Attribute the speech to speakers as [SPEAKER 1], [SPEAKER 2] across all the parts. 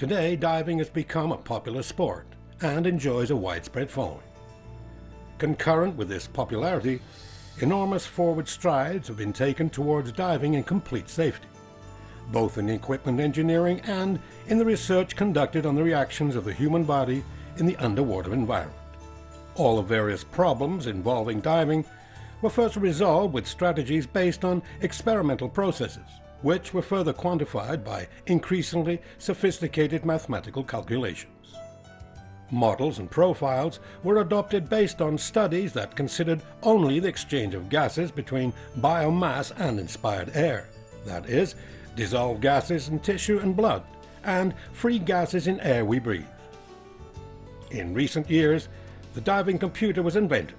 [SPEAKER 1] Today, diving has become a popular sport and enjoys a widespread following. Concurrent with this popularity, enormous forward strides have been taken towards diving in complete safety, both in equipment engineering and in the research conducted on the reactions of the human body in the underwater environment. All the various problems involving diving were first resolved with strategies based on experimental processes, which were further quantified by increasingly sophisticated mathematical calculations. Models and profiles were adopted based on studies that considered only the exchange of gases between biomass and inspired air, that is, dissolved gases in tissue and blood, and free gases in air we breathe. In recent years, the diving computer was invented.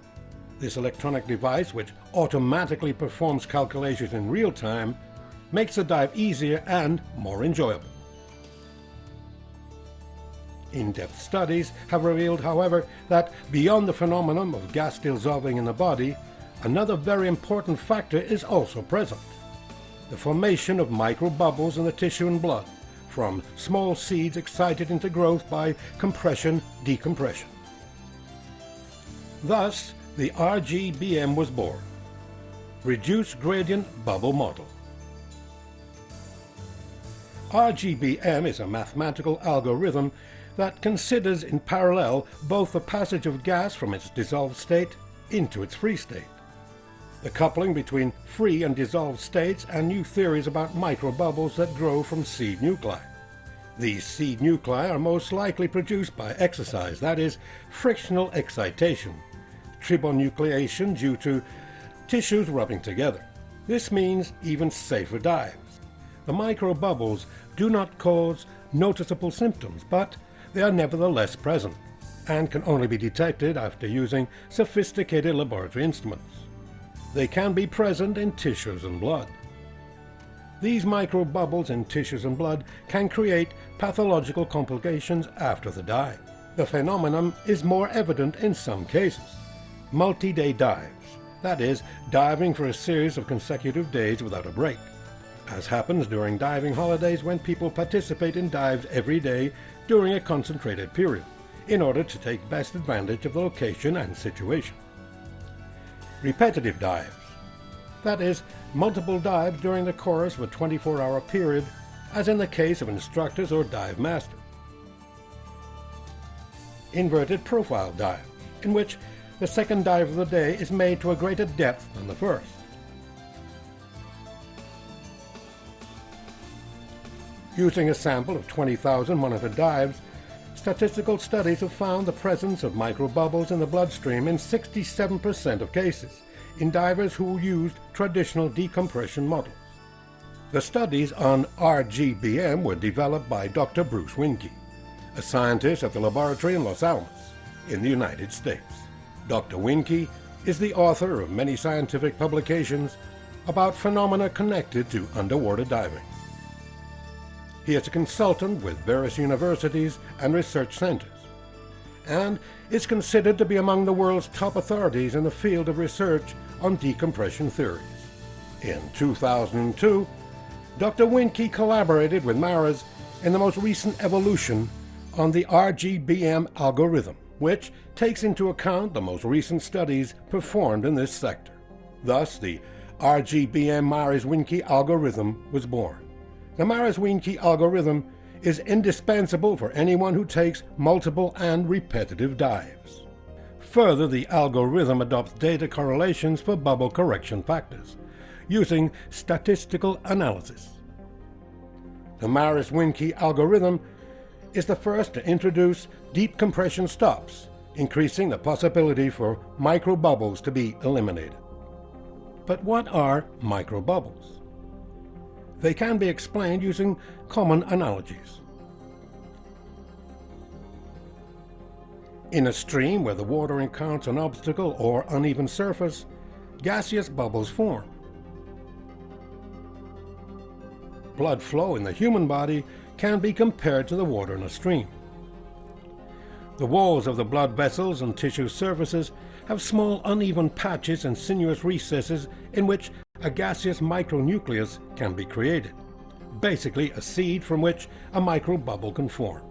[SPEAKER 1] This electronic device, which automatically performs calculations in real time, makes the dive easier and more enjoyable. In-depth studies have revealed, however, that beyond the phenomenon of gas dissolving in the body, another very important factor is also present: the formation of microbubbles in the tissue and blood, from small seeds excited into growth by compression-decompression. Thus, the RGBM was born, Reduced Gradient Bubble Model. RGBM is a mathematical algorithm that considers in parallel both the passage of gas from its dissolved state into its free state, the coupling between free and dissolved states, and new theories about microbubbles that grow from seed nuclei. These seed nuclei are most likely produced by exercise, that is, frictional excitation, tribonucleation due to tissues rubbing together. This means even safer dives. The microbubbles do not cause noticeable symptoms, but they are nevertheless present and can only be detected after using sophisticated laboratory instruments. They can be present in tissues and blood. These microbubbles in tissues and blood can create pathological complications after the dive. The phenomenon is more evident in some cases. Multi-day dives, that is, diving for a series of consecutive days without a break, as happens during diving holidays when people participate in dives every day during a concentrated period, in order to take best advantage of the location and situation. Repetitive dives, that is, multiple dives during the course of a 24-hour period, as in the case of instructors or dive masters. Inverted profile dives, in which the second dive of the day is made to a greater depth than the first. Using a sample of 20,000 monitored dives, statistical studies have found the presence of microbubbles in the bloodstream in 67% of cases in divers who used traditional decompression models. The studies on RGBM were developed by Dr. Bruce Winke, a scientist at the laboratory in Los Alamos, in the United States. Dr. Winke is the author of many scientific publications about phenomena connected to underwater diving. He is a consultant with various universities and research centers, and is considered to be among the world's top authorities in the field of research on decompression theories. In 2002, Dr. Winke collaborated with Maras in the most recent evolution on the RGBM algorithm, which takes into account the most recent studies performed in this sector. Thus, the RGBM Maras-Winke algorithm was born. The Maras-Winke algorithm is indispensable for anyone who takes multiple and repetitive dives. Further, the algorithm adopts data correlations for bubble correction factors, using statistical analysis. The Maras-Winke algorithm is the first to introduce deep compression stops, increasing the possibility for microbubbles to be eliminated. But what are microbubbles? They can be explained using common analogies. In a stream where the water encounters an obstacle or uneven surface, gaseous bubbles form. Blood flow in the human body can be compared to the water in a stream. The walls of the blood vessels and tissue surfaces have small uneven patches and sinuous recesses in which a gaseous micronucleus can be created. basically a seed from which a microbubble can form.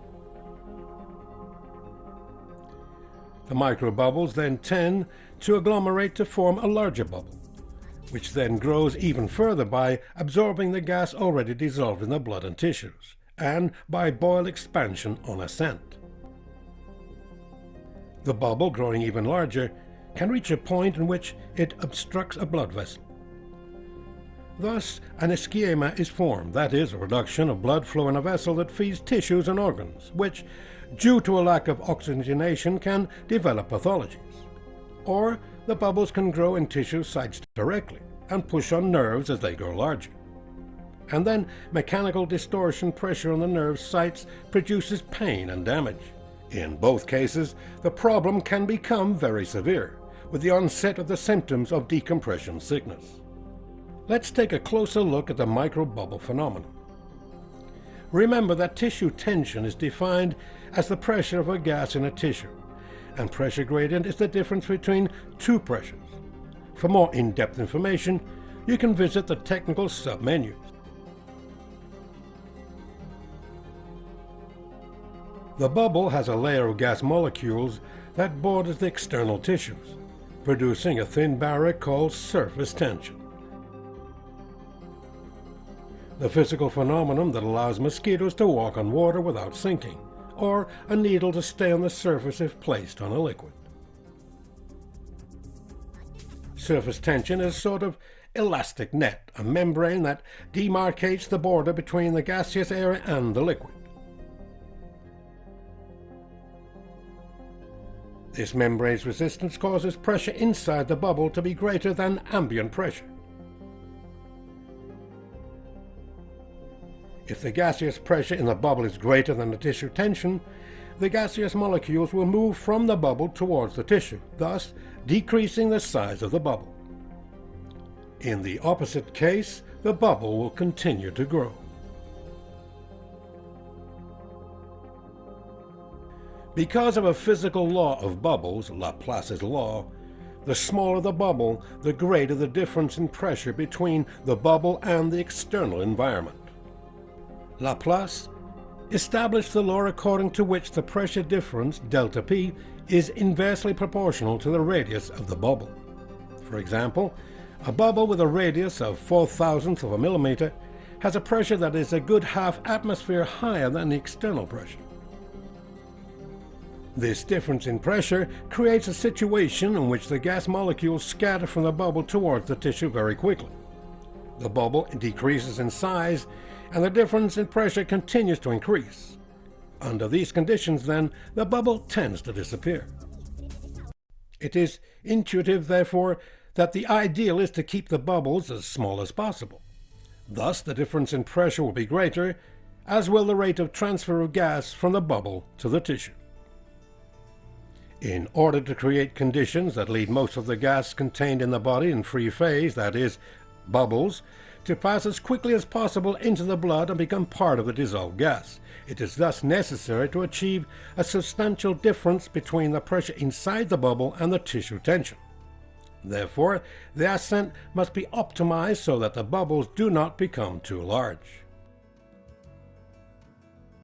[SPEAKER 1] The microbubbles then tend to agglomerate to form a larger bubble, which then grows even further by absorbing the gas already dissolved in the blood and tissues, and by Boyle expansion on ascent. The bubble, growing even larger, can reach a point in which it obstructs a blood vessel. Thus, an ischemia is formed, that is, a reduction of blood flow in a vessel that feeds tissues and organs, which, due to a lack of oxygenation, can develop pathologies. Or the bubbles can grow in tissue sites directly and push on nerves as they grow larger. And then mechanical distortion pressure on the nerve sites produces pain and damage. In both cases, the problem can become very severe, with the onset of the symptoms of decompression sickness. Let's take a closer look at the microbubble phenomenon. Remember that tissue tension is defined as the pressure of a gas in a tissue, and pressure gradient is the difference between two pressures. For more in-depth information, you can visit the technical sub-menus. The bubble has a layer of gas molecules that borders the external tissues, producing a thin barrier called surface tension. The physical phenomenon that allows mosquitoes to walk on water without sinking, or a needle to stay on the surface if placed on a liquid. Surface tension is a sort of elastic net, a membrane that demarcates the border between the gaseous area and the liquid. This membrane's resistance causes pressure inside the bubble to be greater than ambient pressure. If the gaseous pressure in the bubble is greater than the tissue tension, the gaseous molecules will move from the bubble towards the tissue, thus decreasing the size of the bubble. In the opposite case, the bubble will continue to grow. Because of a physical law of bubbles, Laplace's law, the smaller the bubble, the greater the difference in pressure between the bubble and the external environment. Laplace established the law according to which the pressure difference, delta P, is inversely proportional to the radius of the bubble. For example, a bubble with a radius of 4/1000 of a millimeter has a pressure that is a good half atmosphere higher than the external pressure. This difference in pressure creates a situation in which the gas molecules scatter from the bubble towards the tissue very quickly. The bubble decreases in size, and the difference in pressure continues to increase. Under these conditions, then, the bubble tends to disappear. It is intuitive, therefore, that the ideal is to keep the bubbles as small as possible. Thus, the difference in pressure will be greater, as will the rate of transfer of gas from the bubble to the tissue. In order to create conditions that lead most of the gas contained in the body in free phase, that is, bubbles, to pass as quickly as possible into the blood and become part of the dissolved gas, it is thus necessary to achieve a substantial difference between the pressure inside the bubble and the tissue tension. Therefore, the ascent must be optimized so that the bubbles do not become too large.